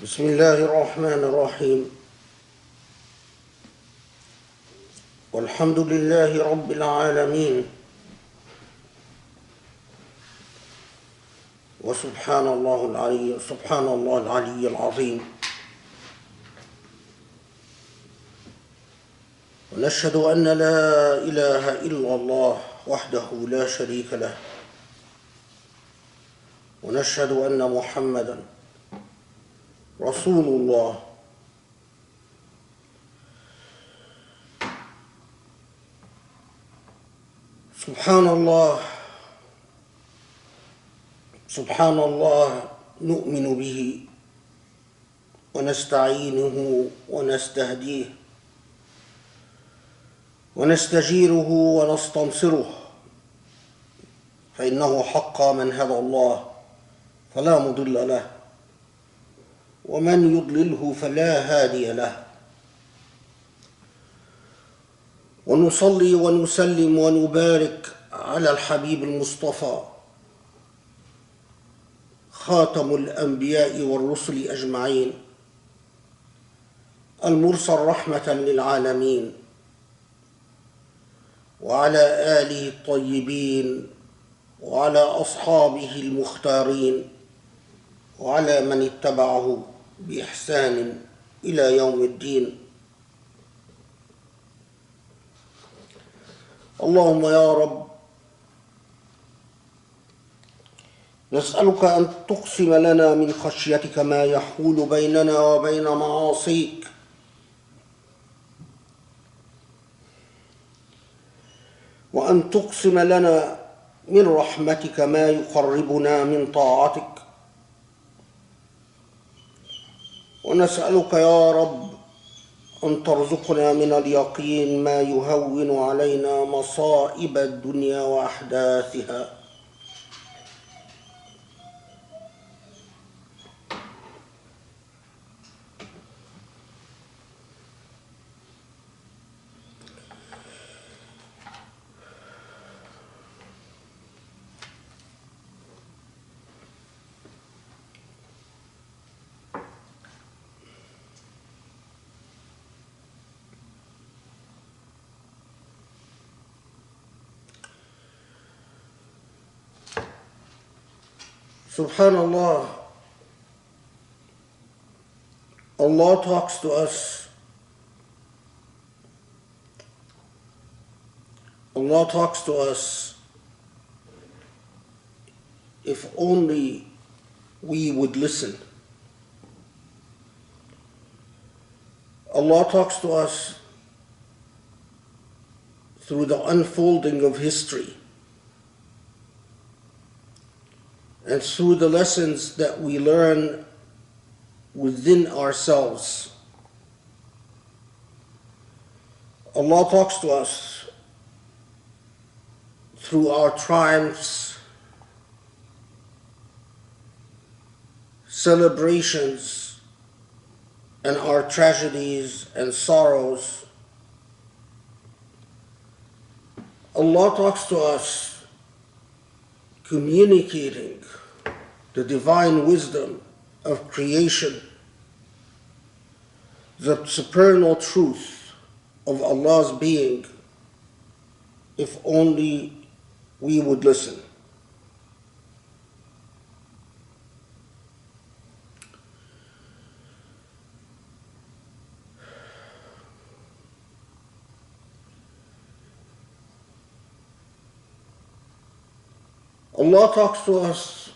بسم الله الرحمن الرحيم والحمد لله رب العالمين وسبحان الله العلي العظيم ونشهد أن لا إله إلا الله وحده لا شريك له ونشهد أن محمدًا رسول الله سبحان الله نؤمن به ونستعينه ونستهديه ونستجيره ونستنصره فإنه حقا من هدى الله فلا مضل له ومن يضلله فلا هادي له ونصلي ونسلم ونبارك على الحبيب المصطفى خاتم الأنبياء والرسل أجمعين المرسل رحمة للعالمين وعلى آله الطيبين وعلى أصحابه المختارين وعلى من اتبعه بإحسان إلى يوم الدين. اللهم يا رب نسألك أن تقسم لنا من خشيتك ما يحول بيننا وبين معاصيك وأن تقسم لنا من رحمتك ما يقربنا من طاعتك ونسألك يا رب أن ترزقنا من اليقين ما يهون علينا مصائب الدنيا وأحداثها. Subhanallah, Allah talks to us. Allah talks to us if only we would listen. Allah talks to us through the unfolding of history and through the lessons that we learn within ourselves. Allah talks to us through our triumphs, celebrations, and our tragedies and sorrows. Allah talks to us communicating the divine wisdom of creation, the supernal truth of Allah's being, if only we would listen. Allah talks to us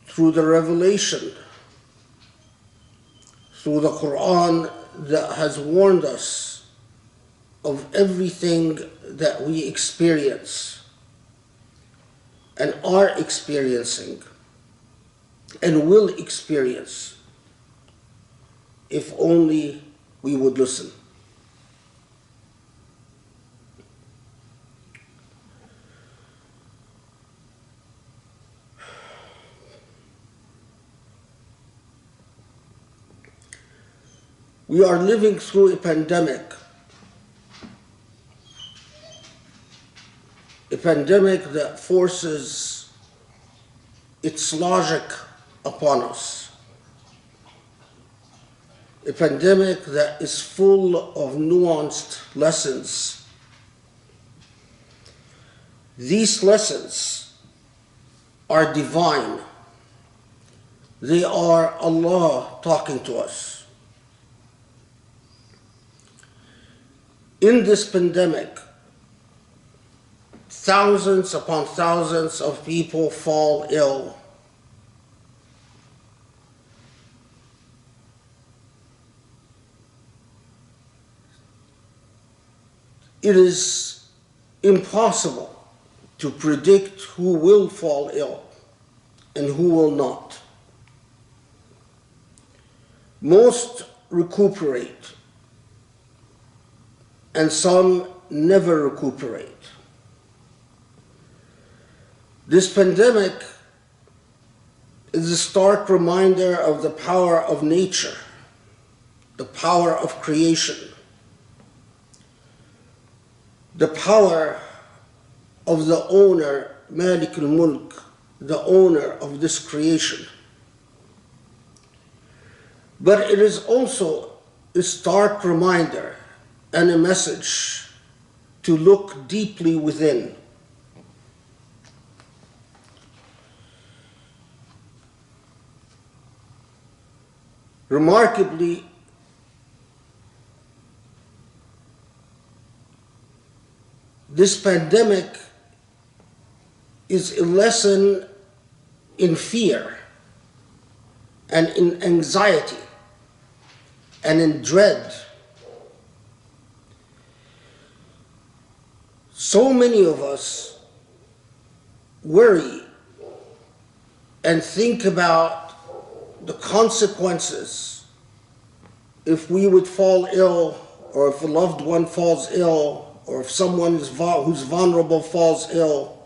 through the revelation, through the Qur'an that has warned us of everything that we experience and are experiencing and will experience if only we would listen. We are living through a pandemic that forces its logic upon us. a pandemic that is full of nuanced lessons. These lessons are divine. They are Allah talking to us. In this pandemic, thousands upon thousands of people fall ill. It is impossible to predict who will fall ill and who will not. Most recuperate, and some never recuperate. This pandemic is a stark reminder of the power of nature, the power of creation, the power of the owner, Malik al-Mulk, the owner of this creation. But it is also a stark reminder and a message to look deeply within. Remarkably, this pandemic is a lesson in fear and in anxiety and in dread. So many of us worry and think about the consequences if we would fall ill, or if a loved one falls ill, or if someone who's vulnerable falls ill.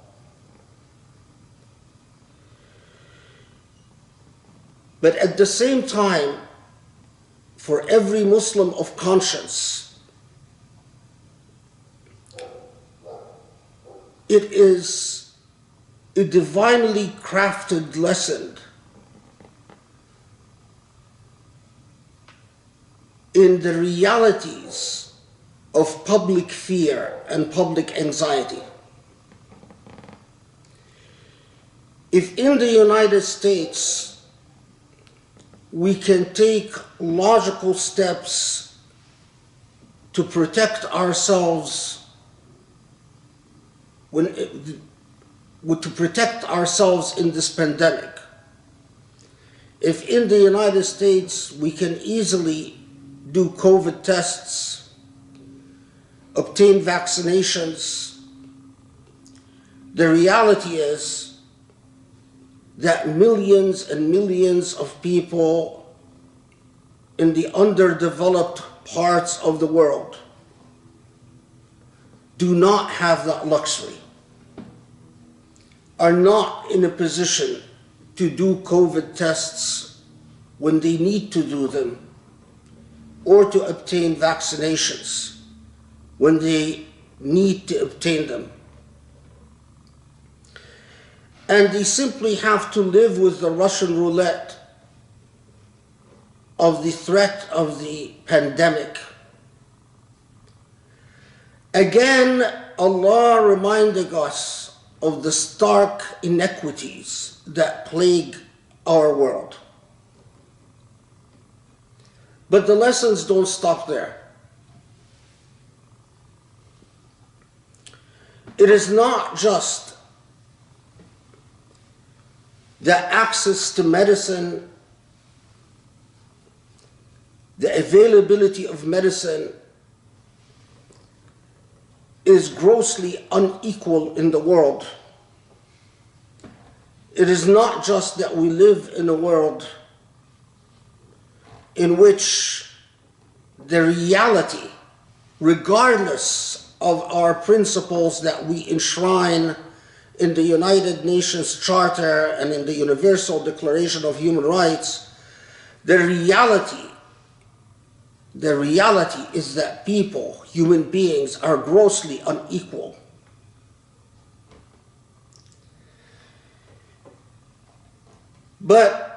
But at the same time, for every Muslim of conscience, it is a divinely crafted lesson in the realities of public fear and public anxiety. If in the United States we can take logical steps to protect ourselves in this pandemic, if in the United States we can easily do COVID tests, obtain vaccinations, the reality is that millions and millions of people in the underdeveloped parts of the world do not have that luxury, are not in a position to do COVID tests when they need to do them, or to obtain vaccinations when they need to obtain them. And they simply have to live with the Russian roulette of the threat of the pandemic. Again, Allah reminding us of the stark inequities that plague our world. But the lessons don't stop there. It is not just that access to medicine, the availability of medicine is grossly unequal in the world. It is not just that we live in a world in which the reality, regardless of our principles that we enshrine in the United Nations Charter and in the Universal Declaration of Human Rights, the reality is that people, human beings, are grossly unequal. But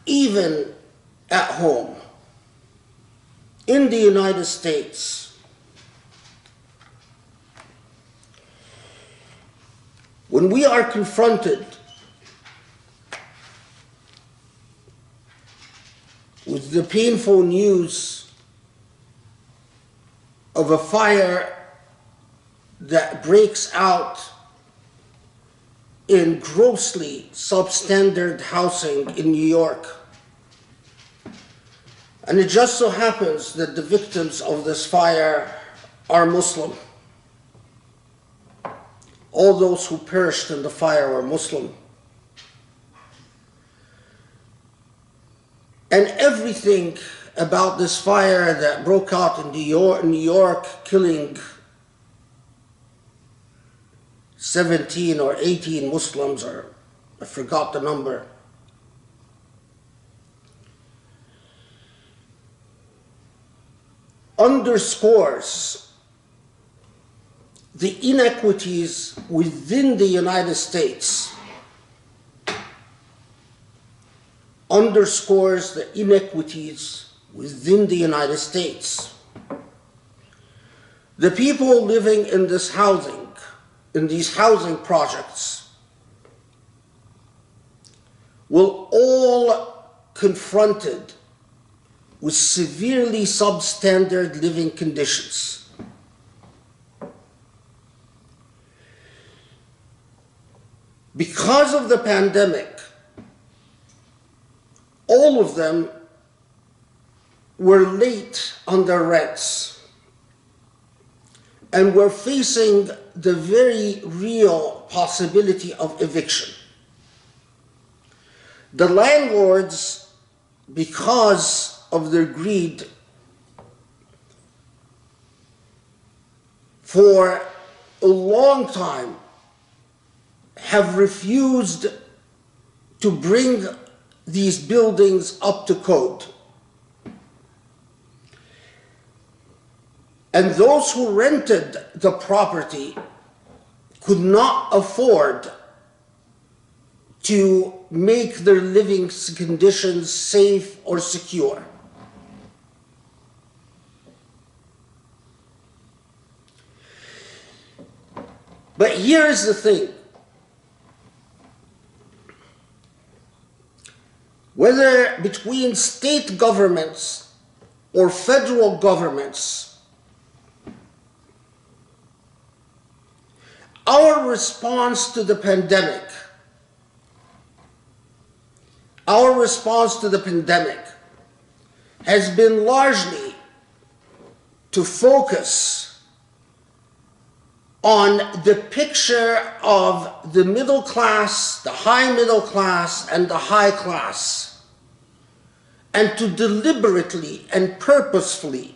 even at home in the United States, when we are confronted with the painful news of a fire that breaks out in grossly substandard housing in New York. And it just so happens that the victims of this fire are Muslim. All those who perished in the fire were Muslim. And everything about this fire that broke out in New York, killing 17 or 18 Muslims, or I forgot the number, underscores the inequities within the United States, underscores the inequities within the United States. The people living in this housing, in these housing projects, will all confronted with severely substandard living conditions. Because of the pandemic, all of them were late on their rents and were facing the very real possibility of eviction. The landlords, because of their greed, for a long time have refused to bring these buildings up to code. And those who rented the property could not afford to make their living conditions safe or secure. But here's the thing. Whether between state governments or federal governments, our response to the pandemic has been largely to focus on the picture of the middle class, the high middle class, and the high class, and to deliberately and purposefully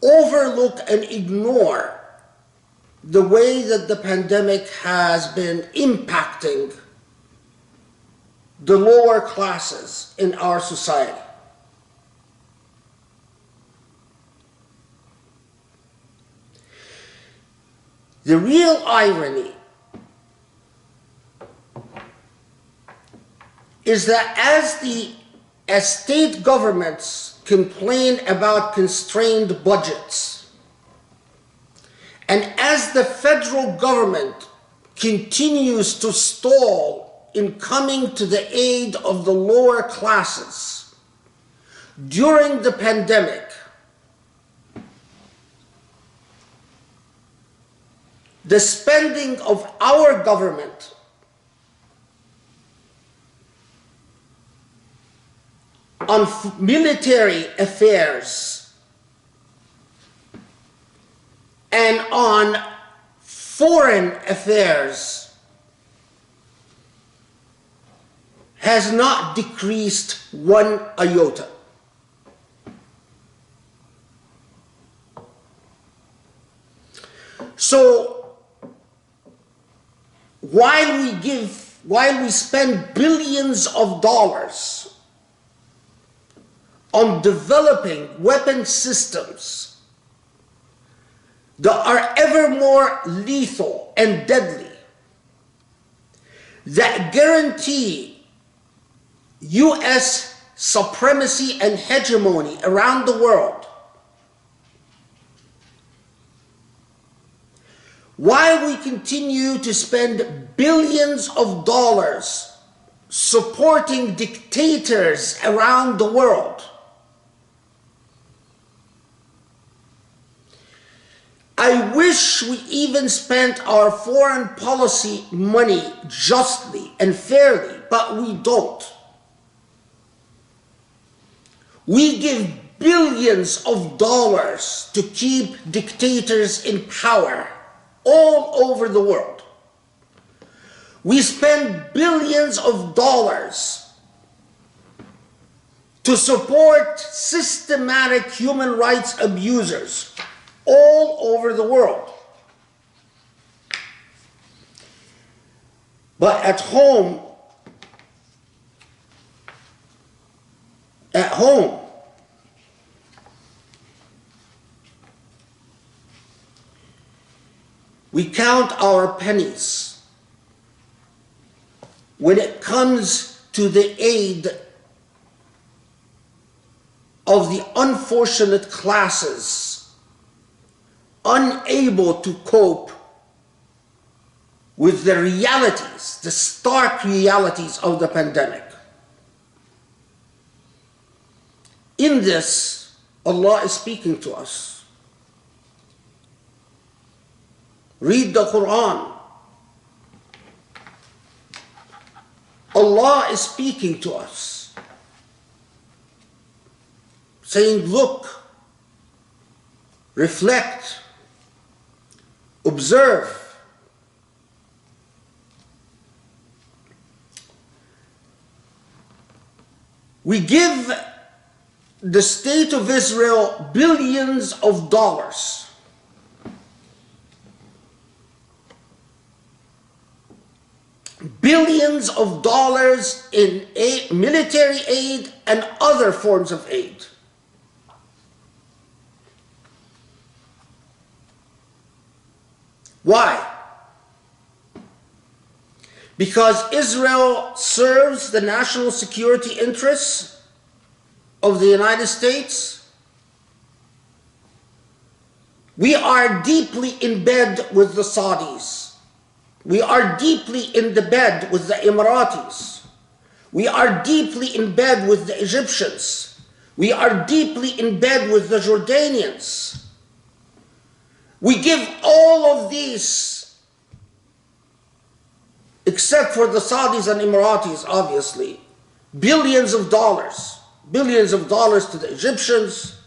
overlook and ignore the way that the pandemic has been impacting the lower classes in our society. The real irony is that as state governments complain about constrained budgets, and as the federal government continues to stall in coming to the aid of the lower classes during the pandemic, the spending of our government on military affairs and on foreign affairs has not decreased one iota. So while we spend billions of dollars on developing weapon systems that are ever more lethal and deadly, that guarantee US supremacy and hegemony around the world, while we continue to spend billions of dollars supporting dictators around the world, I wish we even spent our foreign policy money justly and fairly, but we don't. We give billions of dollars to keep dictators in power all over the world. We spend billions of dollars to support systematic human rights abusers all over the world. But at home, we count our pennies when it comes to the aid of the unfortunate classes unable to cope with the realities, the stark realities of the pandemic. In this, Allah is speaking to us. Read the Qur'an. Allah is speaking to us, saying, look, reflect, observe. We give the state of Israel billions of dollars. Billions of dollars in military aid and other forms of aid. Why? Because Israel serves the national security interests of the United States. We are deeply in bed with the Saudis. We are deeply in the bed with the Emiratis. We are deeply in bed with the Egyptians. We are deeply in bed with the Jordanians. We give all of these, except for the Saudis and Emiratis, obviously, billions of dollars to the Egyptians,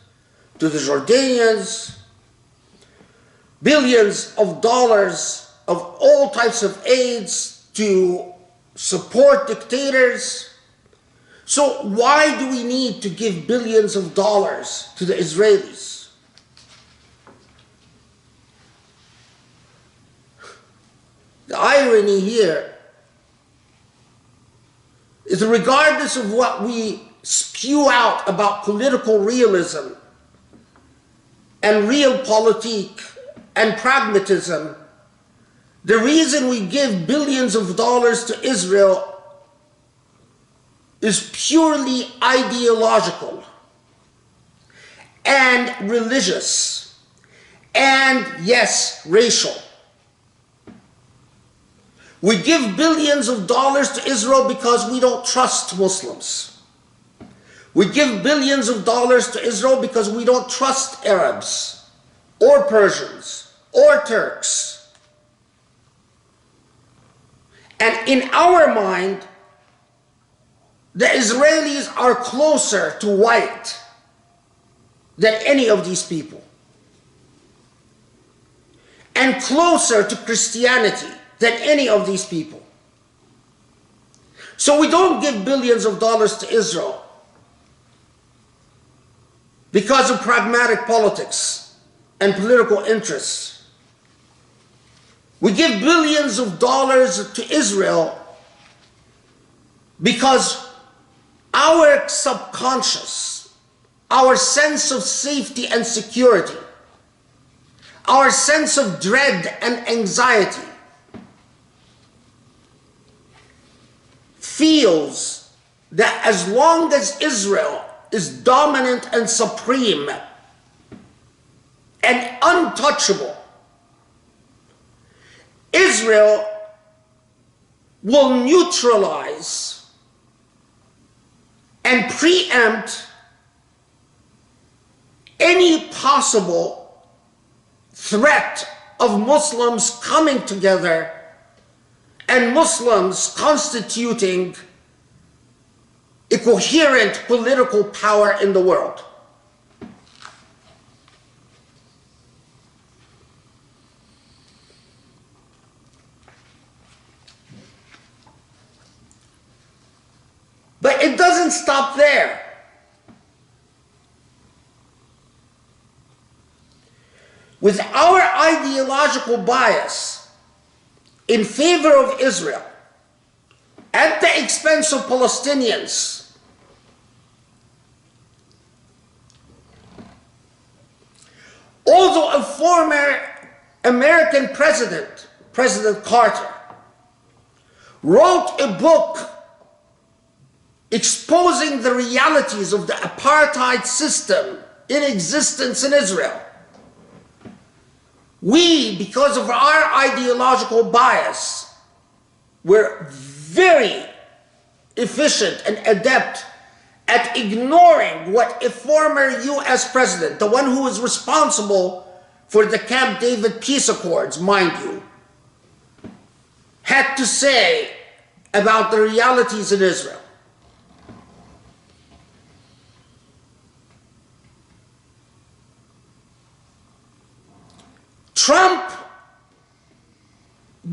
to the Jordanians, billions of dollars of all types of aids to support dictators. So why do we need to give billions of dollars to the Israelis? The irony here is, regardless of what we spew out about political realism and realpolitik and pragmatism, the reason we give billions of dollars to Israel is purely ideological and religious and, yes, racial. We give billions of dollars to Israel because we don't trust Muslims. We give billions of dollars to Israel because we don't trust Arabs or Persians or Turks. And in our mind, the Israelis are closer to white than any of these people, and closer to Christianity than any of these people. So we don't give billions of dollars to Israel because of pragmatic politics and political interess. We give billions of dollars to Israel because our subconscious, our sense of safety and security, our sense of dread and anxiety feels that as long as Israel is dominant and supreme and untouchable, Israel will neutralize and preempt any possible threat of Muslims coming together and Muslims constituting a coherent political power in the world. But it doesn't stop there. With our ideological bias in favor of Israel at the expense of Palestinians, although a former American president, President Carter, wrote a book exposing the realities of the apartheid system in existence in Israel, we, because of our ideological bias, were very efficient and adept at ignoring what a former US president, the one who was responsible for the Camp David peace accords, mind you, had to say about the realities in Israel. Trump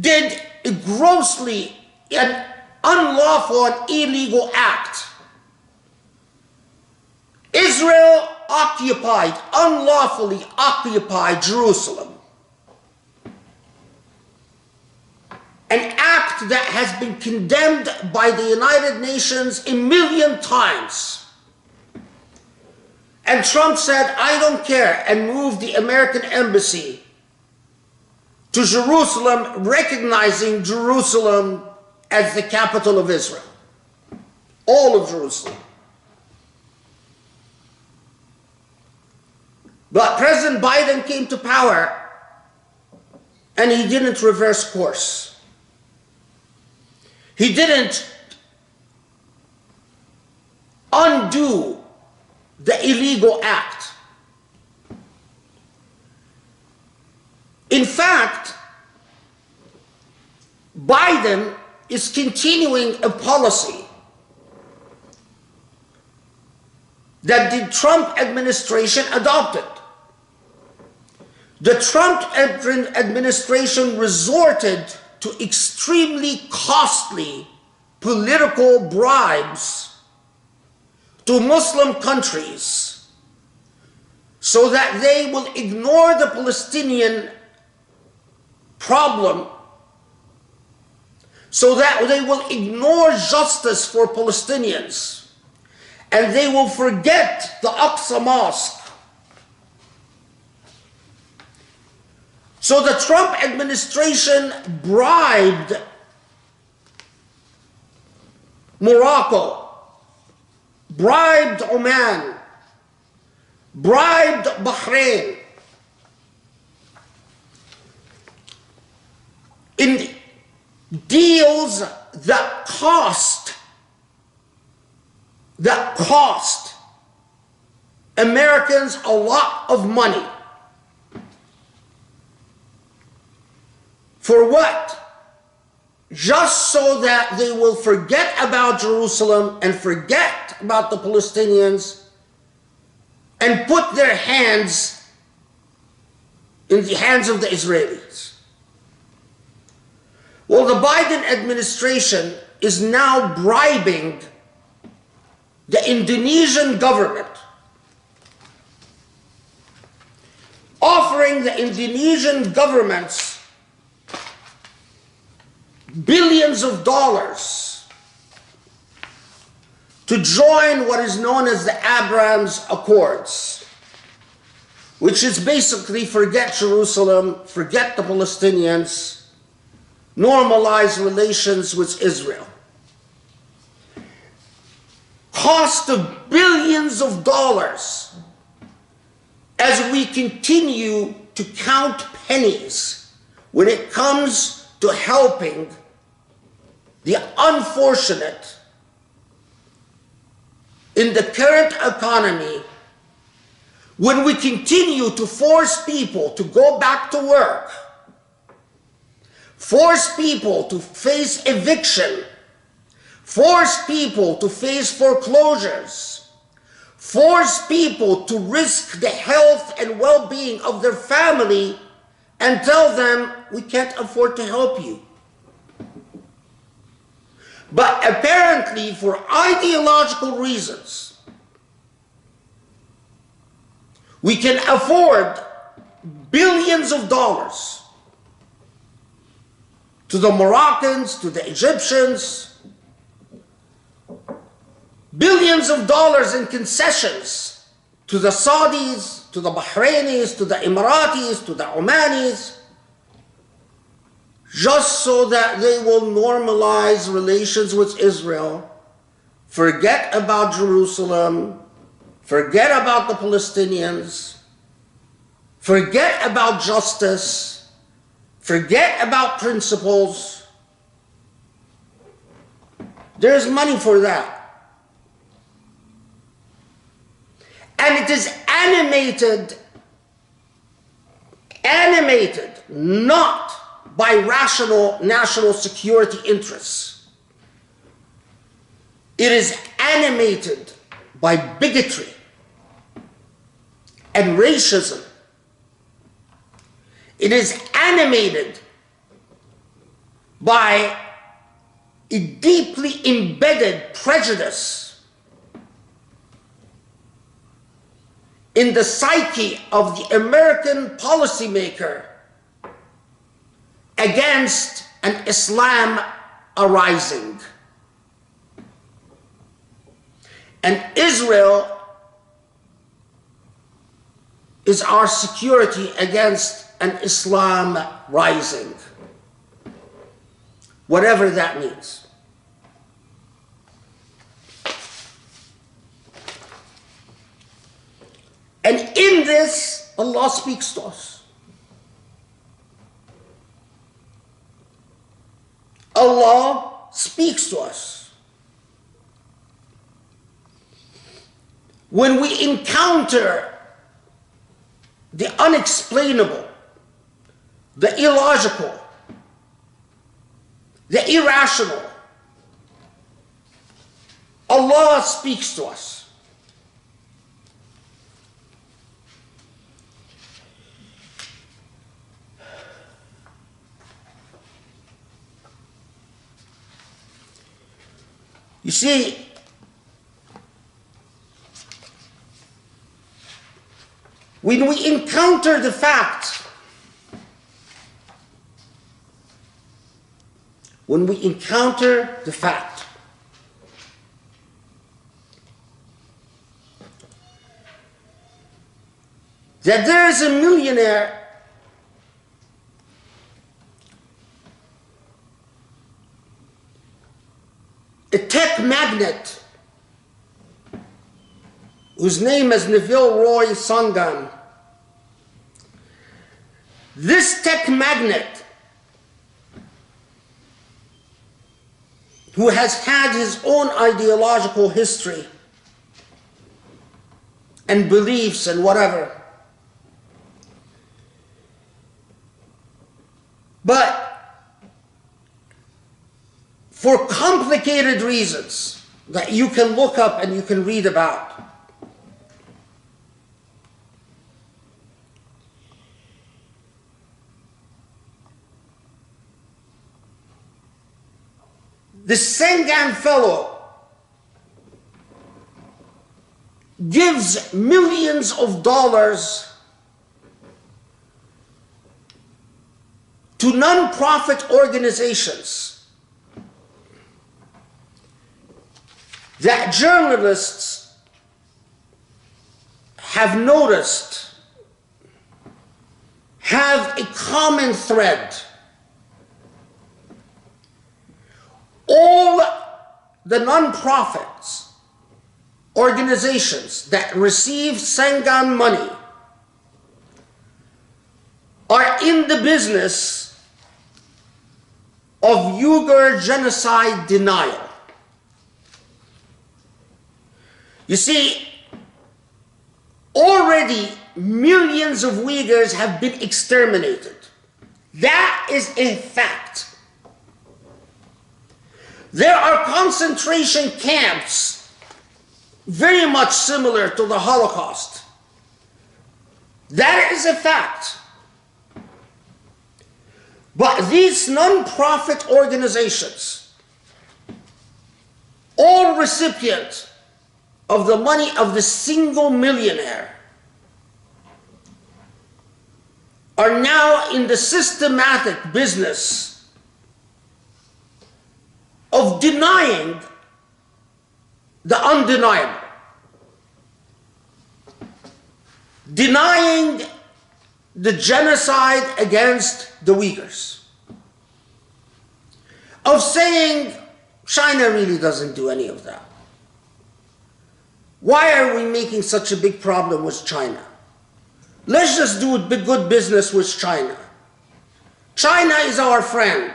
did a grossly and unlawful and illegal act. Israel unlawfully occupied Jerusalem. An act that has been condemned by the United Nations 1,000,000 times. And Trump said, I don't care, and moved the American embassy to Jerusalem, recognizing Jerusalem as the capital of Israel. All of Jerusalem. But President Biden came to power and he didn't reverse course. He didn't undo the illegal act. In fact, Biden is continuing a policy that the Trump administration adopted. The Trump administration resorted to extremely costly political bribes to Muslim countries so that they will ignore the Palestinian problem, so that they will ignore justice for Palestinians, and they will forget the Aqsa Mosque. So the Trump administration bribed Morocco, bribed Oman, bribed Bahrain in deals that cost Americans a lot of money. For what? Just so that they will forget about Jerusalem and forget about the Palestinians and put their hands in the hands of the Israelis. Well, the Biden administration is now bribing the Indonesian government, offering the Indonesian governments billions of dollars to join what is known as the Abraham's Accords, which is basically forget Jerusalem, forget the Palestinians, normalize relations with Israel. cost of billions of dollars as we continue to count pennies when it comes to helping the unfortunate in the current economy, when we continue to force people to go back to work, force people to face eviction, force people to face foreclosures, force people to risk the health and well-being of their family, and tell them, we can't afford to help you. But apparently, for ideological reasons, we can afford billions of dollars to the Moroccans, to the Egyptians, billions of dollars in concessions to the Saudis, to the Bahrainis, to the Emiratis, to the Omanis, just so that they will normalize relations with Israel, forget about Jerusalem, forget about the Palestinians, forget about justice, forget about principles. There's money for that. And it is animated not by rational national security interests. It is animated by bigotry and racism. It is animated by a deeply embedded prejudice in the psyche of the American policymaker against an Islam arising. And Israel is our security against an Islam rising, whatever that means. And in this, Allah speaks to us. Allah speaks to us. When we encounter the unexplainable, the illogical, the irrational, Allah speaks to us. You see, when we encounter the fact, that there is a millionaire a tech magnate whose name is Neville Roy Sangan. This tech magnate, who has had his own ideological history and beliefs and whatever, but for complicated reasons that you can look up and you can read about, this Sangan fellow gives millions of dollars to non-profit organizations that journalists have noticed have a common thread. All the non-profits organizations that receive Sangam money are in the business of Uyghur genocide denial. You see, already millions of Uyghurs have been exterminated. That is a fact. There are concentration camps very much similar to the Holocaust. That is a fact. But these non-profit organizations, all recipient of the money of the single millionaire, are now in the systematic business of denying the undeniable, denying the genocide against the Uyghurs, of saying China really doesn't do any of that. Why are we making such a big problem with China? Let's just do good business with China. China is our friend.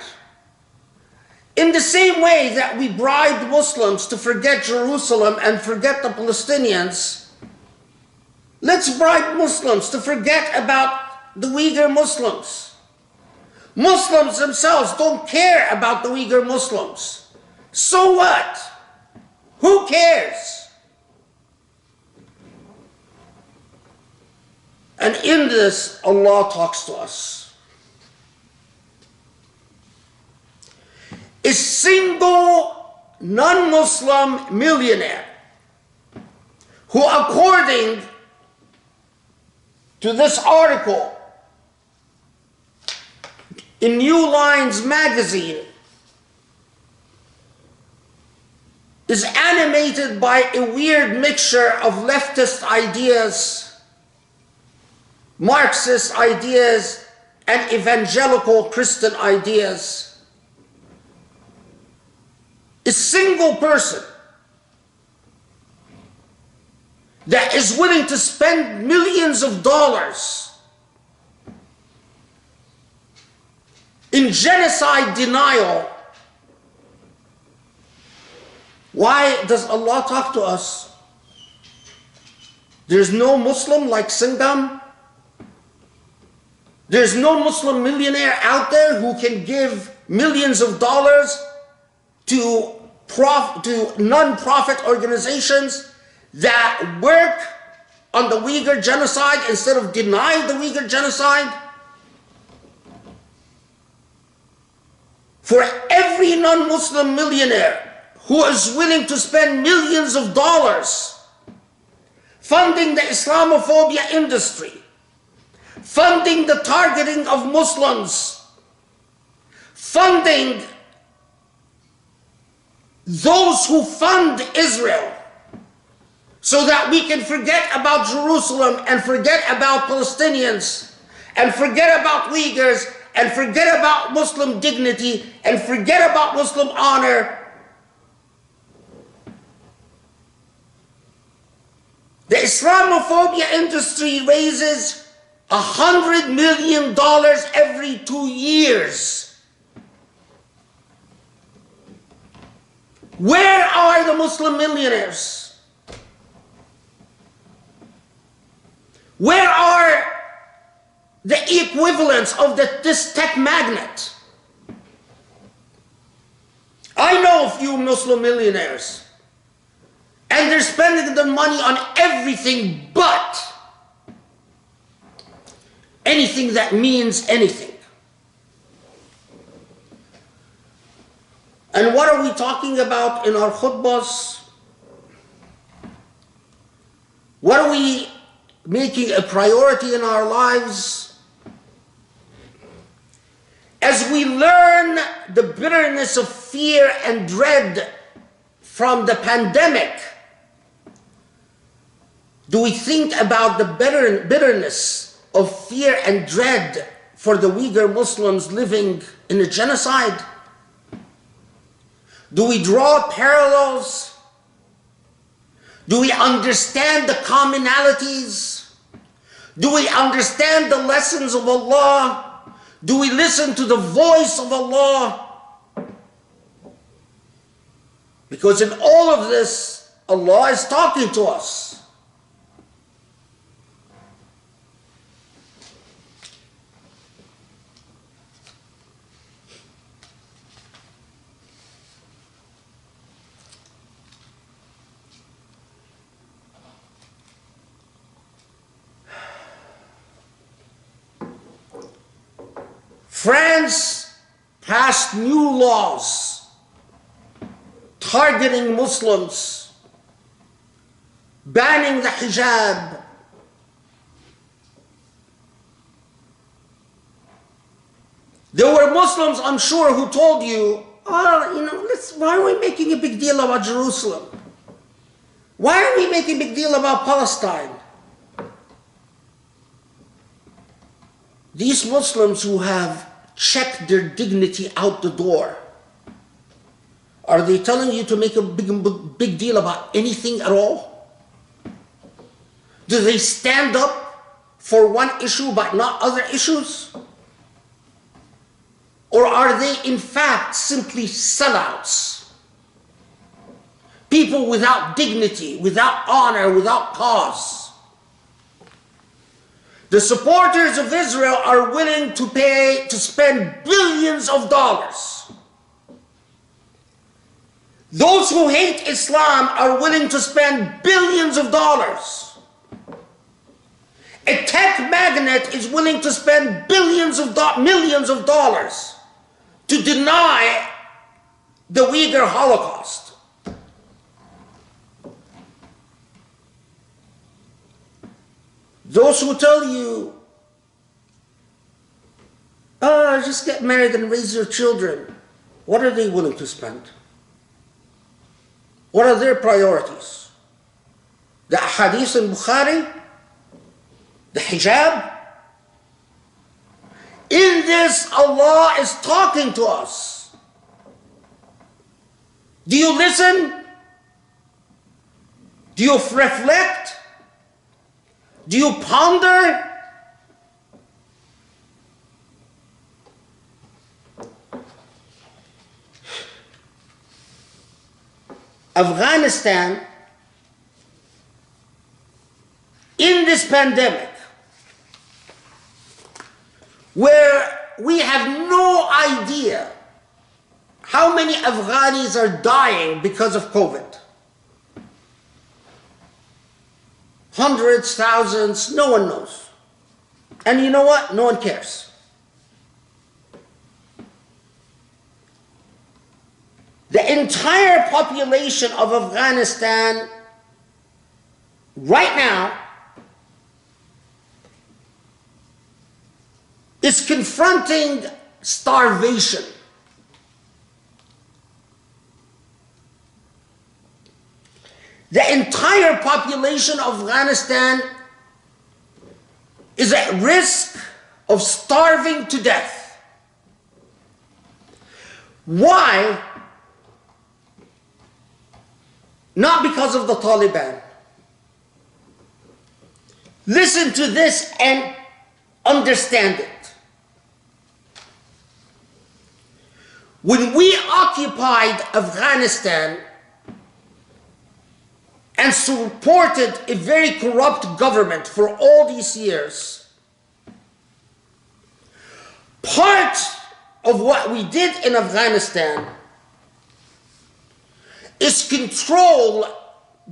In the same way that we bribed Muslims to forget Jerusalem and forget the Palestinians, let's bribe Muslims to forget about the Uyghur Muslims. Muslims themselves don't care about the Uyghur Muslims. So what? Who cares? And in this, Allah talks to us. A single non-Muslim millionaire who, according to this article in New Lines magazine, is animated by a weird mixture of leftist ideas, Marxist ideas, and evangelical Christian ideas. A single person that is willing to spend millions of dollars in genocide denial. Why does Allah talk to us? There's no Muslim like Singham. There's no Muslim millionaire out there who can give millions of dollars to non-profit organizations that work on the Uyghur genocide instead of denying the Uyghur genocide. For every non-Muslim millionaire who is willing to spend millions of dollars funding the Islamophobia industry, funding the targeting of Muslims, funding those who fund Israel so that we can forget about Jerusalem and forget about Palestinians and forget about Uyghurs and forget about Muslim dignity and forget about Muslim honor. The Islamophobia industry raises $100 million every 2 years. Where are the Muslim millionaires? Where are the equivalents of this tech magnate? I know a few Muslim millionaires, and they're spending their money on everything but anything that means anything. And what are we talking about in our khutbahs? What are we making a priority in our lives? As we learn the bitterness of fear and dread from the pandemic, do we think about the bitterness of fear and dread for the Uyghur Muslims living in a genocide? Do we draw parallels Do we understand the commonalities? Do we understand the lessons of Allah? Do we listen to the voice of Allah? Because in all of this, Allah is talking to us. France passed new laws targeting Muslims, banning the hijab. There were Muslims, I'm sure, who told you, why are we making a big deal about Jerusalem? Why are we making a big deal about Palestine? These Muslims who have checked their dignity out the door, are they telling you to make a big deal about anything at all? Do they stand up for one issue but not other issues? Or are they in fact simply sellouts? People without dignity, without honor, without cause. The supporters of Israel are willing to spend billions of dollars. Those who hate Islam are willing to spend billions of dollars. A tech magnate is willing to spend millions of dollars to deny the Uyghur Holocaust. Those who tell you, just get married and raise your children, what are they willing to spend? What are their priorities? The hadith in Bukhari? The hijab? In this, Allah is talking to us. Do you listen? Do you reflect? Do you ponder? Afghanistan, in this pandemic, where we have no idea how many Afghanis are dying because of COVID. Hundreds, thousands, no one knows. And you know what? No one cares. The entire population of Afghanistan right now is confronting starvation. The entire population of Afghanistan is at risk of starving to death. Why? Not because of the Taliban. Listen to this and understand it. When we occupied Afghanistan and supported a very corrupt government for all these years, part of what we did in Afghanistan is control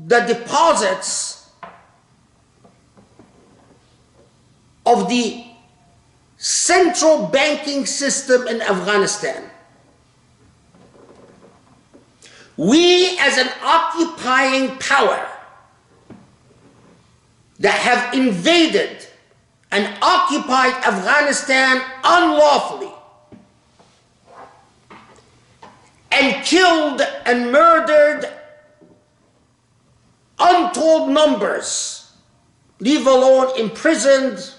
the deposits of the central banking system in Afghanistan. We, as an occupying power that have invaded and occupied Afghanistan unlawfully and killed and murdered untold numbers, leave alone imprisoned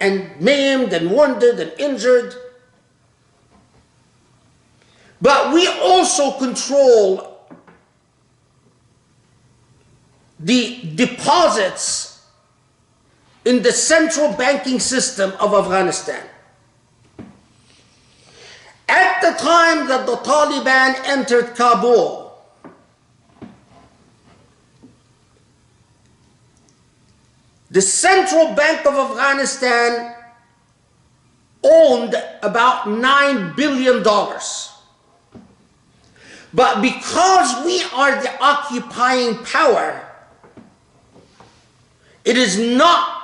and maimed and wounded and injured. But we also control the deposits in the central banking system of Afghanistan. At the time that the Taliban entered Kabul, the Central Bank of Afghanistan owned about $9 billion. But because we are the occupying power, it is not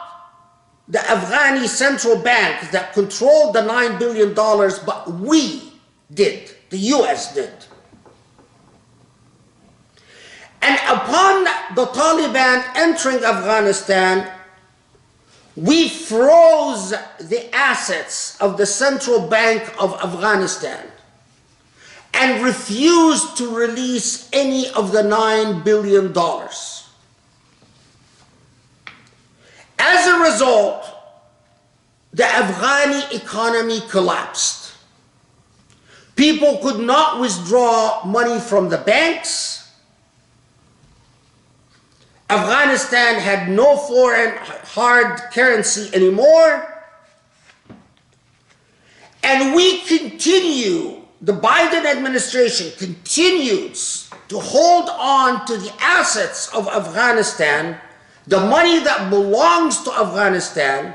the Afghani Central Bank that controlled the $9 billion, but we did, the US did. And upon the Taliban entering Afghanistan, we froze the assets of the Central Bank of Afghanistan and refused to release any of the $9 billion. As a result, the Afghani economy collapsed. People could not withdraw money from the banks. Afghanistan had no foreign hard currency anymore. And we continue, the Biden administration continues to hold on to the assets of Afghanistan, the money that belongs to Afghanistan,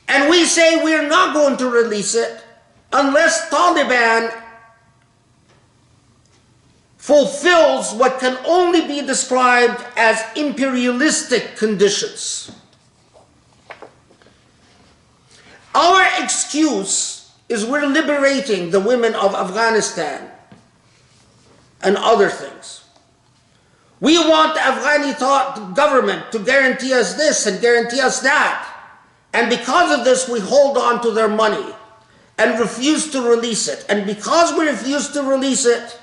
and we say we're not going to release it unless Taliban fulfills what can only be described as imperialistic conditions. Our excuse is we're liberating the women of Afghanistan and other things. We want the Afghani government to guarantee us this and guarantee us that. And because of this, we hold on to their money and refuse to release it. And because we refuse to release it,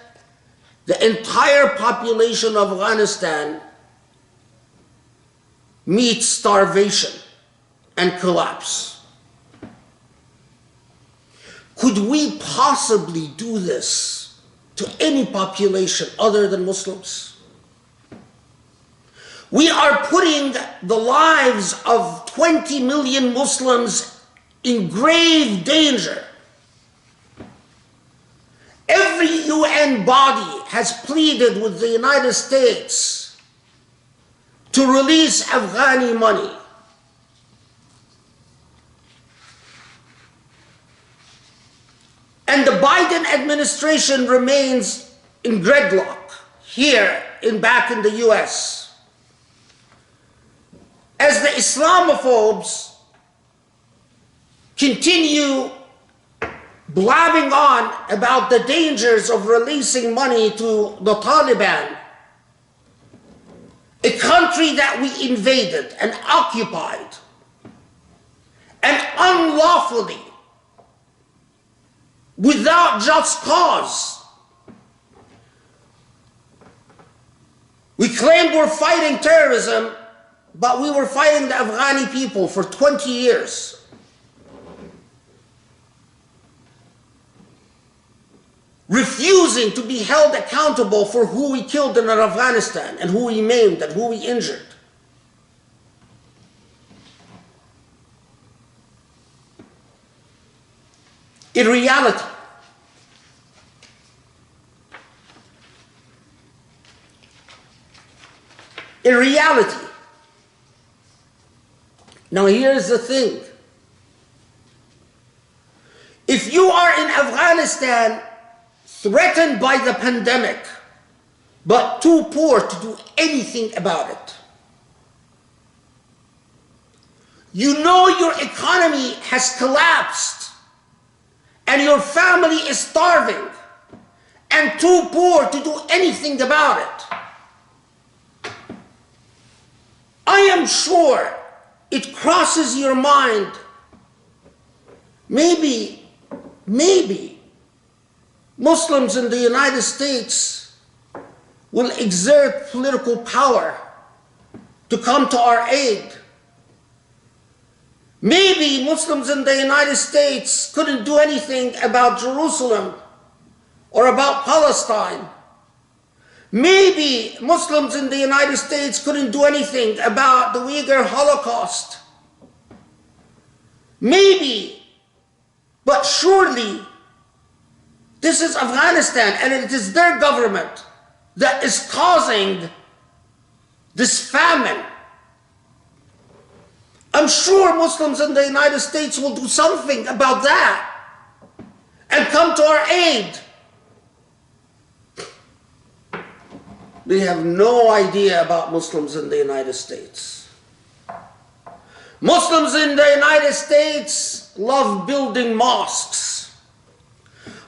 the entire population of Afghanistan meets starvation and collapse. Could we possibly do this to any population other than Muslims? We are putting the lives of 20 million Muslims in grave danger. Every UN body has pleaded with the United States to release Afghani money. And the Biden administration remains in gridlock here back in the US. As the Islamophobes continue blabbing on about the dangers of releasing money to the Taliban, a country that we invaded and occupied, and unlawfully, without just cause. We claim we're fighting terrorism, but we were fighting the Afghani people for 20 years. Refusing to be held accountable for who we killed in Afghanistan and who we maimed and who we injured. In reality, now here's the thing. If you are in Afghanistan threatened by the pandemic, but too poor to do anything about it, you know your economy has collapsed and your family is starving and too poor to do anything about it, I am sure it crosses your mind, maybe Muslims in the United States will exert political power to come to our aid. Maybe Muslims in the United States couldn't do anything about Jerusalem or about Palestine. Maybe Muslims in the United States couldn't do anything about the Uyghur Holocaust. Maybe, but surely this is Afghanistan and it is their government that is causing this famine. I'm sure Muslims in the United States will do something about that and come to our aid. They have no idea about Muslims in the United States. Muslims in the United States love building mosques.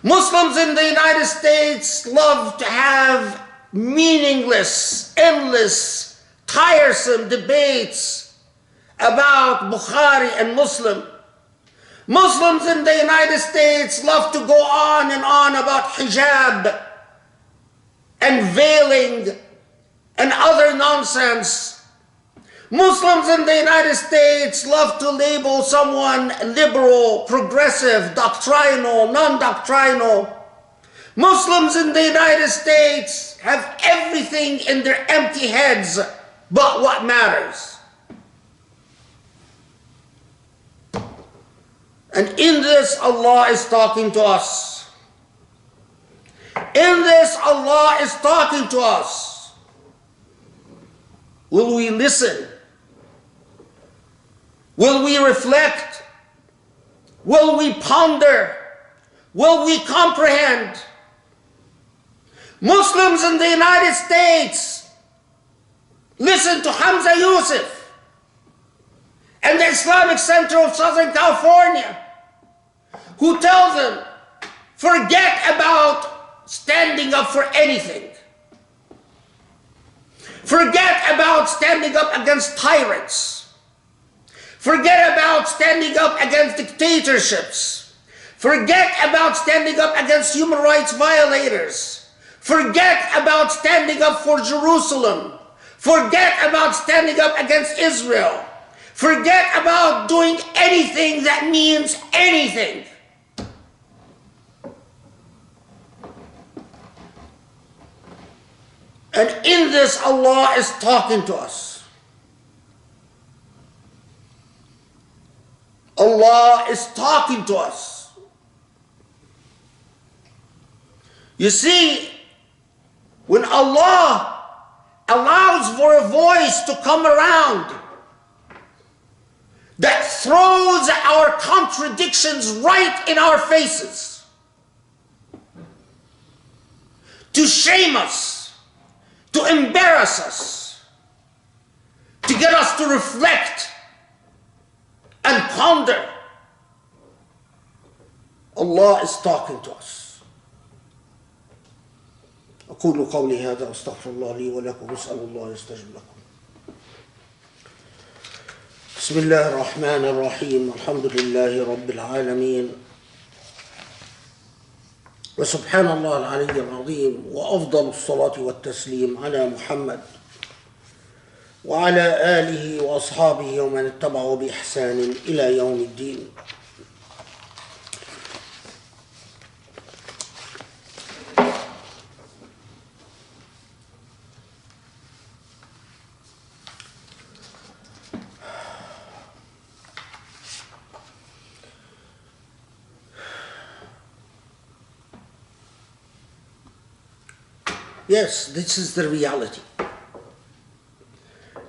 Muslims in the United States love to have meaningless, endless, tiresome debates about Bukhari and Muslim. Muslims in the United States love to go on and on about hijab and veiling and other nonsense. Muslims in the United States love to label someone liberal, progressive, doctrinal, non-doctrinal. Muslims in the United States have everything in their empty heads but what matters. And in this, Allah is talking to us. In this, Allah is talking to us. Will we listen? Will we reflect? Will we ponder? Will we comprehend? Muslims in the United States listen to Hamza Yusuf and the Islamic Center of Southern California, who tells them, forget about standing up for anything. Forget about standing up against tyrants. Forget about standing up against dictatorships. Forget about standing up against human rights violators. Forget about standing up for Jerusalem. Forget about standing up against Israel. Forget about doing anything that means anything. And in this, Allah is talking to us. Allah is talking to us. You see, when Allah allows for a voice to come around that throws our contradictions right in our faces, to shame us, to embarrass us, to get us to reflect and ponder, Allah is talking to us. أقول قولي هذا أستغفر الله لي ولكم أسأل الله يستجب لكم. بسم الله الرحمن الرحيم الحمد لله رب العالمين وسبحان الله العلي العظيم وأفضل الصلاة والتسليم على محمد وعلى آله وأصحابه ومن اتبعوا بإحسان إلى يوم الدين. Yes, this is the reality.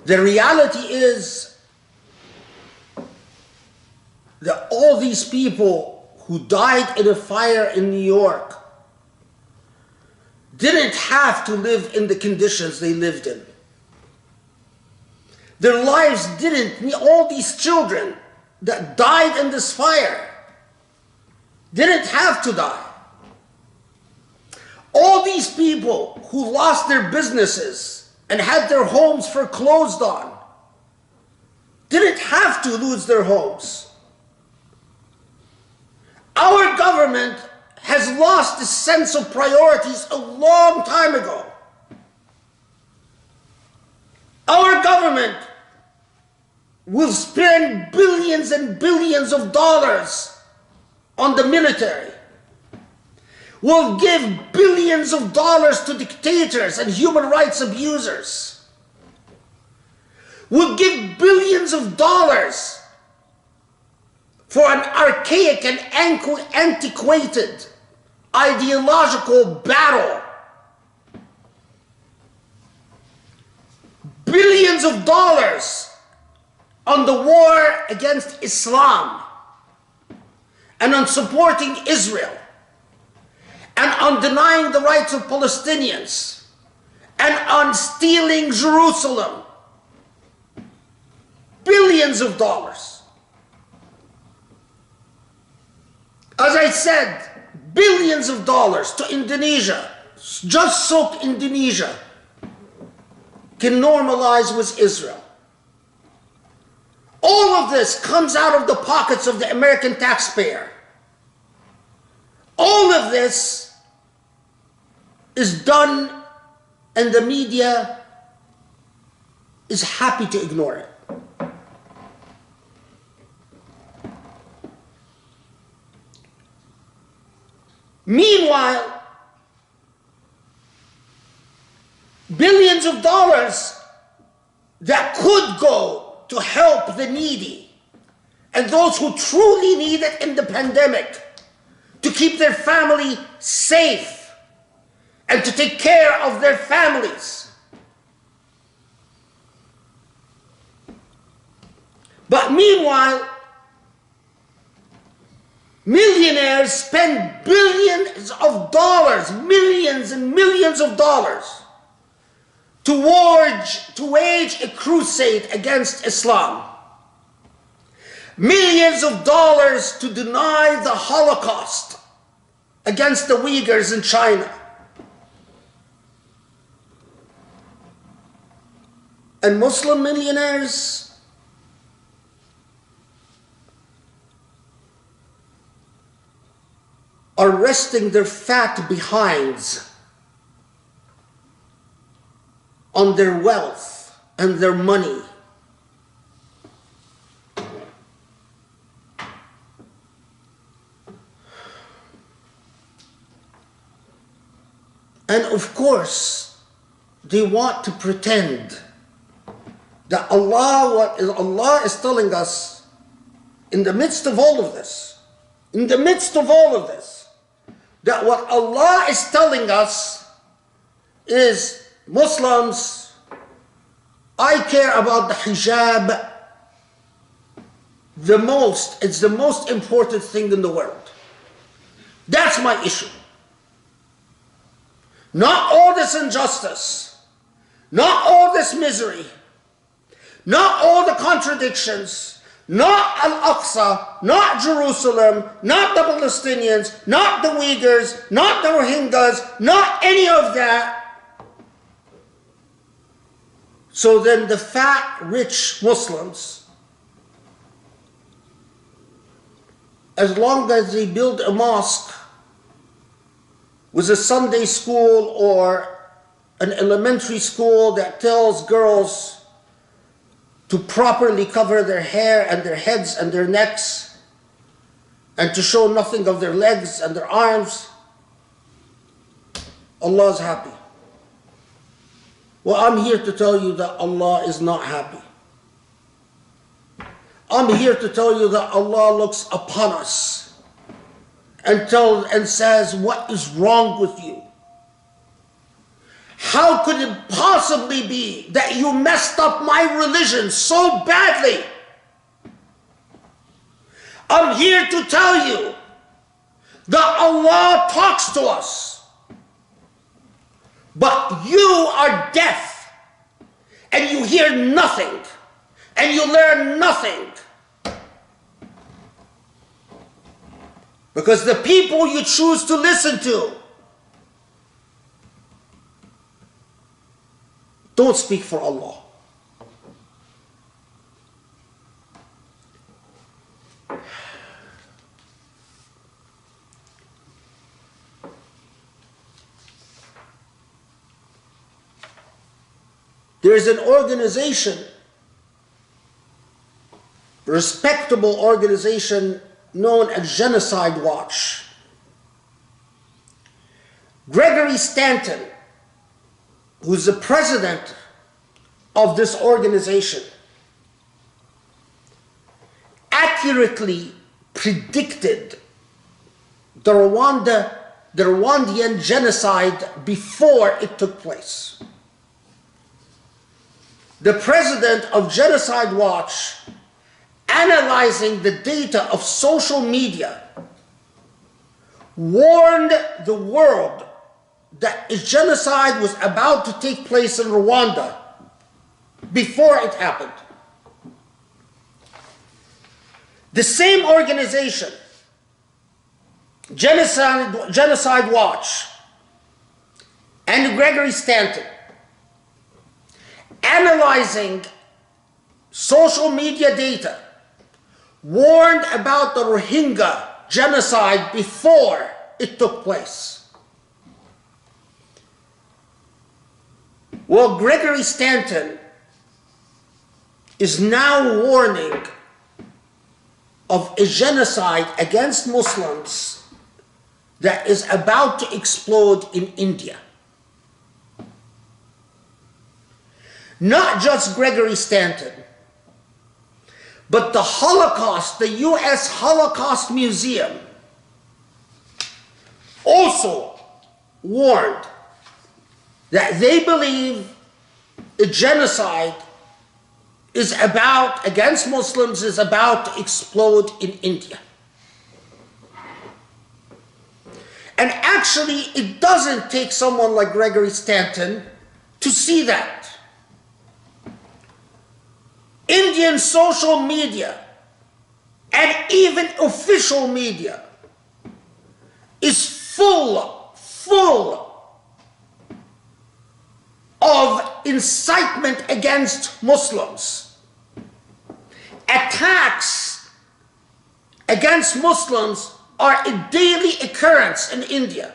The reality is that all these people who died in a fire in New York didn't have to live in the conditions they lived in. Their lives didn't, all these children that died in this fire didn't have to die. All these people who lost their businesses and had their homes foreclosed on didn't have to lose their homes. Our government has lost the sense of priorities a long time ago. Our government will spend billions and billions of dollars on the military. will give billions of dollars to dictators and human rights abusers, will give billions of dollars for an archaic and antiquated ideological battle, billions of dollars on the war against Islam and on supporting Israel and on denying the rights of Palestinians and on stealing Jerusalem. Billions of dollars. As I said, billions of dollars to Indonesia, just so Indonesia can normalize with Israel. All of this comes out of the pockets of the American taxpayer. All of this is done, and the media is happy to ignore it. Meanwhile, billions of dollars that could go to help the needy and those who truly need it in the pandemic, to keep their family safe and to take care of their families. But meanwhile, millionaires spend billions of dollars, millions and millions of dollars to wage a crusade against Islam. Millions of dollars to deny the Holocaust against the Uyghurs in China. And Muslim millionaires are resting their fat behinds on their wealth and their money. And of course, they want to pretend that Allah is telling us in the midst of all of this, that what Allah is telling us is, Muslims, I care about the hijab the most. It's the most important thing in the world. That's my issue. Not all this injustice, not all this misery, not all the contradictions, not Al-Aqsa, not Jerusalem, not the Palestinians, not the Uyghurs, not the Rohingyas, not any of that. So then the fat, rich Muslims, as long as they build a mosque with a Sunday school or an elementary school that tells girls to properly cover their hair and their heads and their necks and to show nothing of their legs and their arms, Allah is happy. Well, I'm here to tell you that Allah is not happy. I'm here to tell you that Allah looks upon us and says, what is wrong with you? How could it possibly be that you messed up my religion so badly? I'm here to tell you that Allah talks to us, but you are deaf and you hear nothing and you learn nothing. Because the people you choose to listen to don't speak for Allah. There is an organization, respectable organization known as Genocide Watch. Gregory Stanton, who's the president of this organization, accurately predicted the Rwandan genocide before it took place. The president of Genocide Watch, analyzing the data of social media, warned the world that a genocide was about to take place in Rwanda before it happened. The same organization, Genocide Watch, and Gregory Stanton, analyzing social media data, warned about the Rohingya genocide before it took place. Well, Gregory Stanton is now warning of a genocide against Muslims that is about to explode in India. Not just Gregory Stanton, but the Holocaust, the US Holocaust Museum, also warned that they believe a genocide against Muslims is about to explode in India. And actually, it doesn't take someone like Gregory Stanton to see that. Indian social media and even official media is full of incitement against Muslims. Attacks against Muslims are a daily occurrence in India.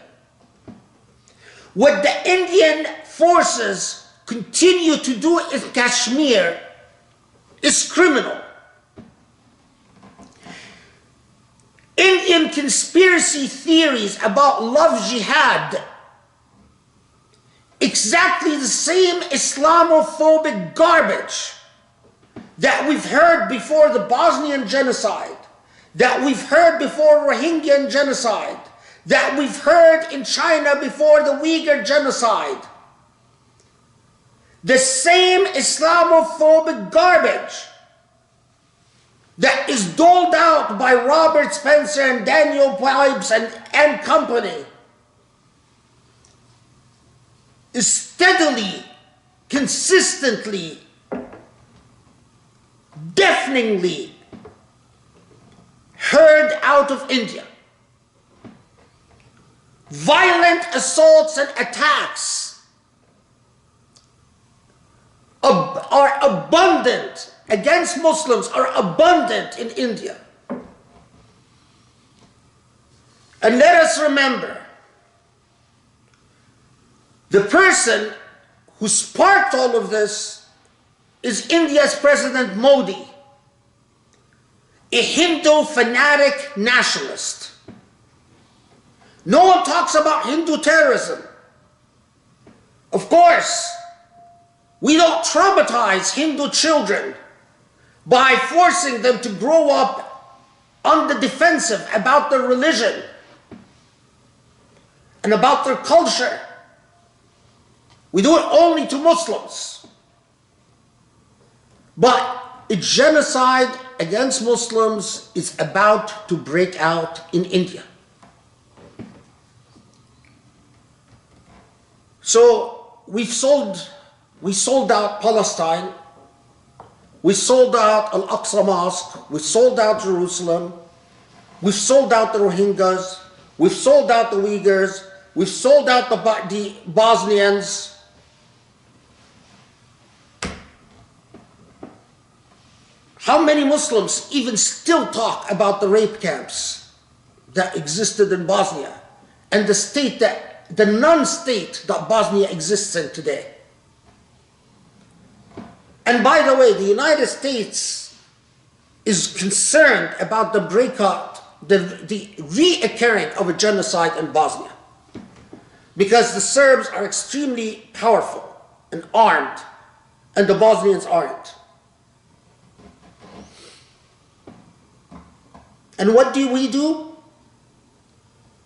What the Indian forces continue to do in Kashmir is criminal. Indian conspiracy theories about love jihad, exactly the same Islamophobic garbage that we've heard before the Bosnian genocide, that we've heard before Rohingya genocide, that we've heard in China before the Uyghur genocide. The same Islamophobic garbage that is doled out by Robert Spencer and Daniel Pipes and company is steadily, consistently, deafeningly heard out of India. Violent assaults and attacks are abundant against Muslims, are abundant in India. And let us remember, the person who sparked all of this is India's President Modi, a Hindu fanatic nationalist. No one talks about Hindu terrorism. Of course, we don't traumatize Hindu children by forcing them to grow up on the defensive about their religion and about their culture. We do it only to Muslims. But a genocide against Muslims is about to break out in India. So we sold out Palestine, we sold out Al-Aqsa Mosque, we sold out Jerusalem, we've sold out the Rohingyas, we've sold out the Uyghurs, we've sold out the Bosnians. How many Muslims even still talk about the rape camps that existed in Bosnia and the non-state that Bosnia exists in today? And by the way, the United States is concerned about the reoccurring of a genocide in Bosnia. because the Serbs are extremely powerful and armed, and the Bosnians aren't. And what do?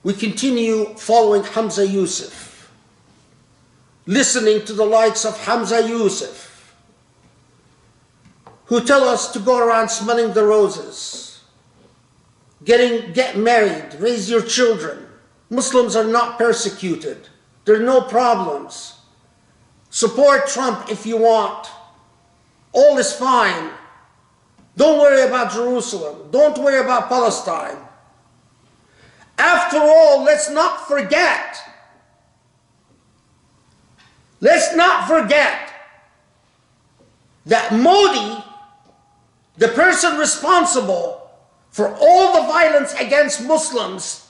We continue following Hamza Yusuf, listening to the likes of Hamza Yusuf, who tell us to go around smelling the roses, get married, raise your children. Muslims are not persecuted. There are no problems. Support Trump if you want. All is fine. Don't worry about Jerusalem. Don't worry about Palestine. After all, let's not forget that Modi, the person responsible for all the violence against Muslims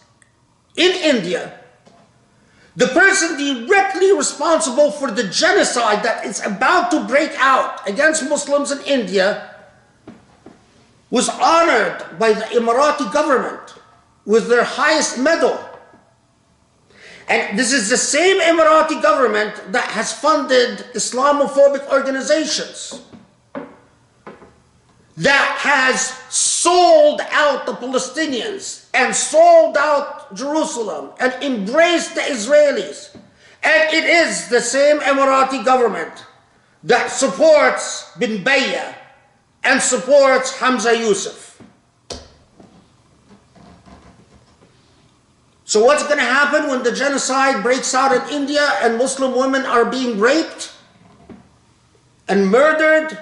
in India, the person directly responsible for the genocide that is about to break out against Muslims in India, was honored by the Emirati government with their highest medal. And this is the same Emirati government that has funded Islamophobic organizations, that has sold out the Palestinians and sold out Jerusalem and embraced the Israelis. And it is the same Emirati government that supports Bin Bayya and supports Hamza Yusuf. So what's going to happen when the genocide breaks out in India and Muslim women are being raped and murdered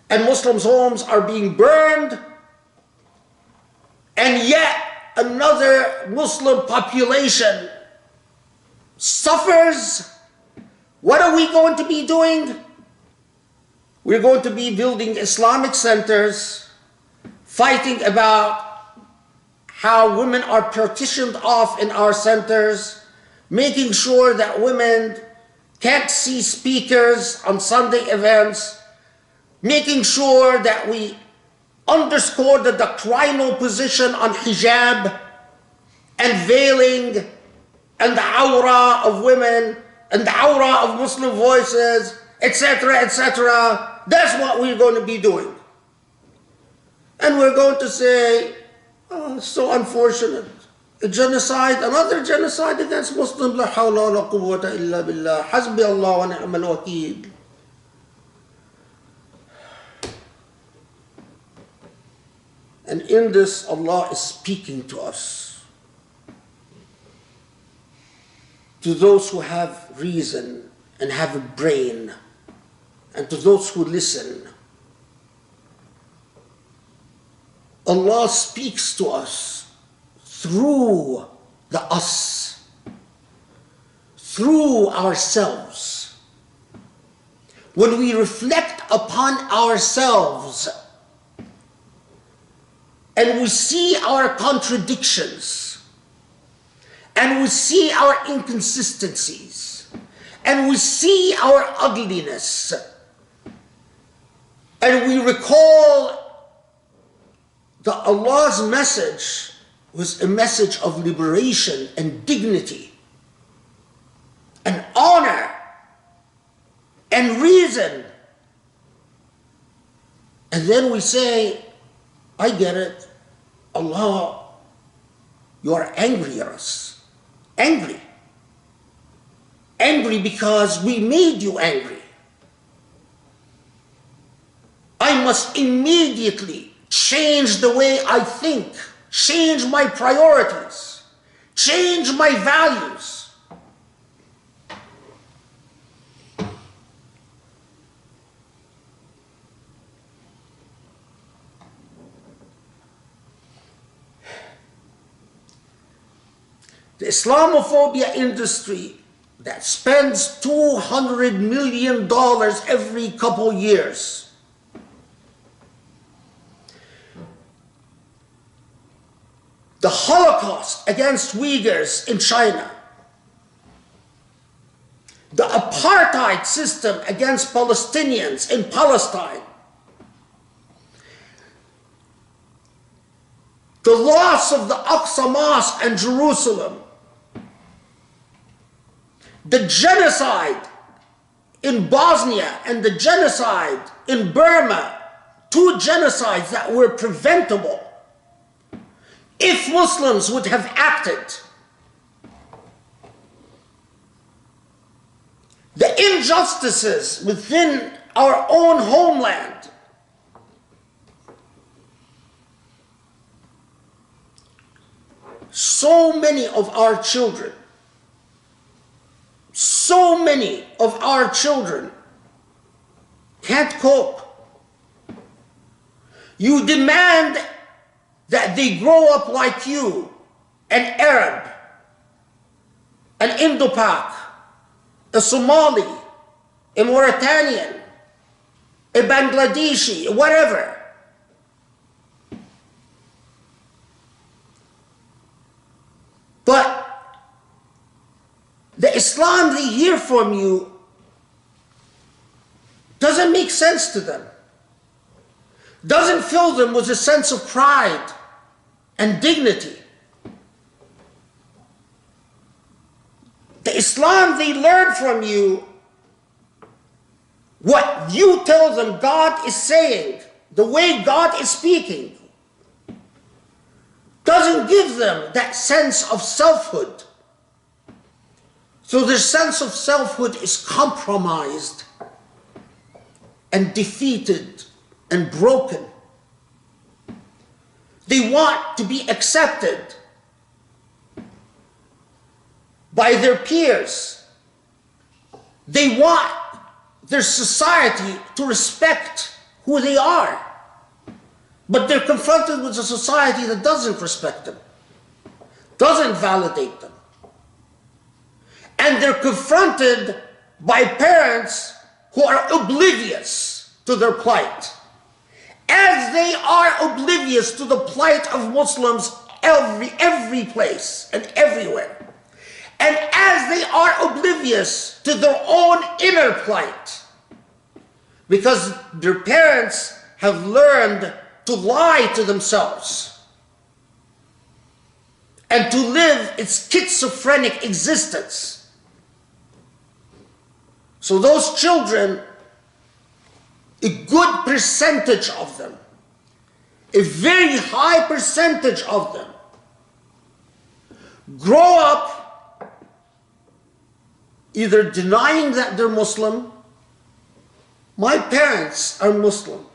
and Muslims' homes are being burned, and yet another Muslim population suffers? What are we going to be doing? We're going to be building Islamic centers, fighting about how women are partitioned off in our centers, making sure that women can't see speakers on Sunday events, making sure that we underscore the doctrinal position on hijab and veiling and the awra of women and the awra of Muslim voices, etc., etc. That's what we're going to be doing. And we're going to say, oh, it's so unfortunate. A genocide, another genocide against Muslims. La hawla wa la quwwata illa billah. Hasbi Allah wa ni'mal wakeel. And in this, Allah is speaking to us, to those who have reason and have a brain, and to those who listen. Allah speaks to us through the us, through ourselves. When we reflect upon ourselves and we see our contradictions, and we see our inconsistencies, and we see our ugliness, and we recall that Allah's message was a message of liberation and dignity and honor and reason. And then we say, I get it. Allah, you are angry at us. Angry. Angry because we made you angry. I must immediately change the way I think, change my priorities, change my values. The Islamophobia industry that spends $200 million every couple years the Holocaust against Uyghurs in China, the apartheid system against Palestinians in Palestine, the loss of the Aqsa Mosque and Jerusalem, The genocide in Bosnia and the genocide in Burma, two genocides that were preventable if Muslims would have acted. The injustices within our own homeland, so many of our children can't cope. You demand that they grow up like you, an Arab, an Indo-Pak, a Somali, a Mauritanian, a Bangladeshi, whatever. But the Islam they hear from you doesn't make sense to them, doesn't fill them with a sense of pride and dignity. The Islam they learn from you, what you tell them God is saying, the way God is speaking, doesn't give them that sense of selfhood. So their sense of selfhood is compromised and defeated and broken. They want to be accepted by their peers. They want their society to respect who they are. But they're confronted with a society that doesn't respect them, doesn't validate them. And they're confronted by parents who are oblivious to their plight, as they are oblivious to the plight of Muslims every place and everywhere. And as they are oblivious to their own inner plight, because their parents have learned to lie to themselves and to live a schizophrenic existence. So those children, a good percentage of them, a very high percentage of them, grow up either denying that they're Muslim. My parents are Muslim.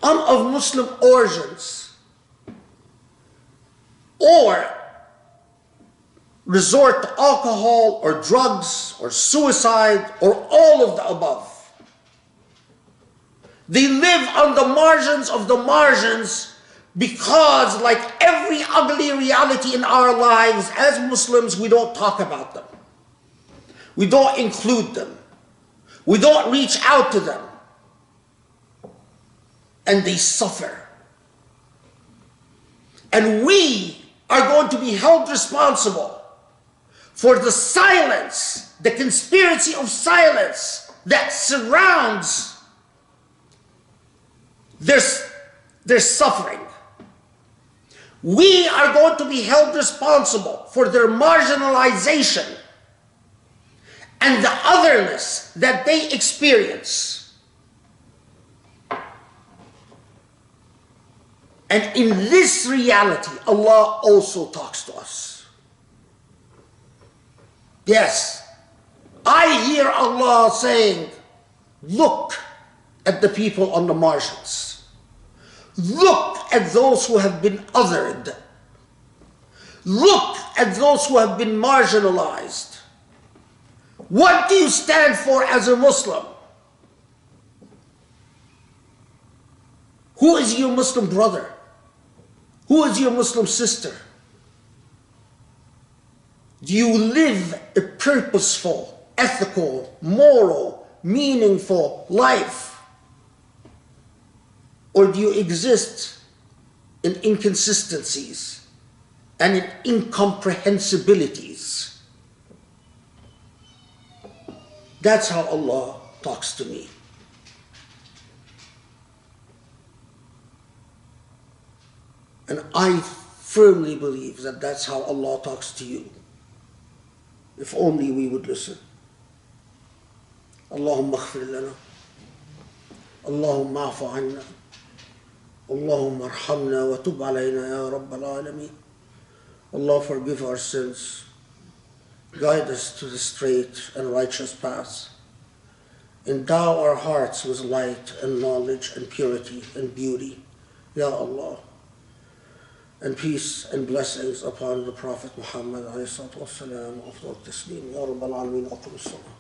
I'm of Muslim origins. Or resort to alcohol or drugs or suicide or all of the above. They live on the margins of the margins because, like every ugly reality in our lives, as Muslims, we don't talk about them. We don't include them. We don't reach out to them. And they suffer. And we are going to be held responsible for the silence, the conspiracy of silence that surrounds their suffering. We are going to be held responsible for their marginalization and the otherness that they experience. And in this reality, Allah also talks to us. Yes, I hear Allah saying, look at the people on the margins. Look at those who have been othered. Look at those who have been marginalized. What do you stand for as a Muslim? Who is your Muslim brother? Who is your Muslim sister? Do you live a purposeful, ethical, moral, meaningful life? Or do you exist in inconsistencies and in incomprehensibilities? That's how Allah talks to me. And I firmly believe that that's how Allah talks to you. If only we would listen. اللهم اغفر لنا اللهم اعف عنا اللهم ارحمنا وتب علينا يا رب العالمين. Allah, forgive our sins, guide us to the straight and righteous path, endow our hearts with light and knowledge and purity and beauty, Ya Allah, and peace and blessings upon the Prophet Muhammad alayhi salatu wassalam, afdal taslim, Ya Rabbal Alameen, aqim as-salam.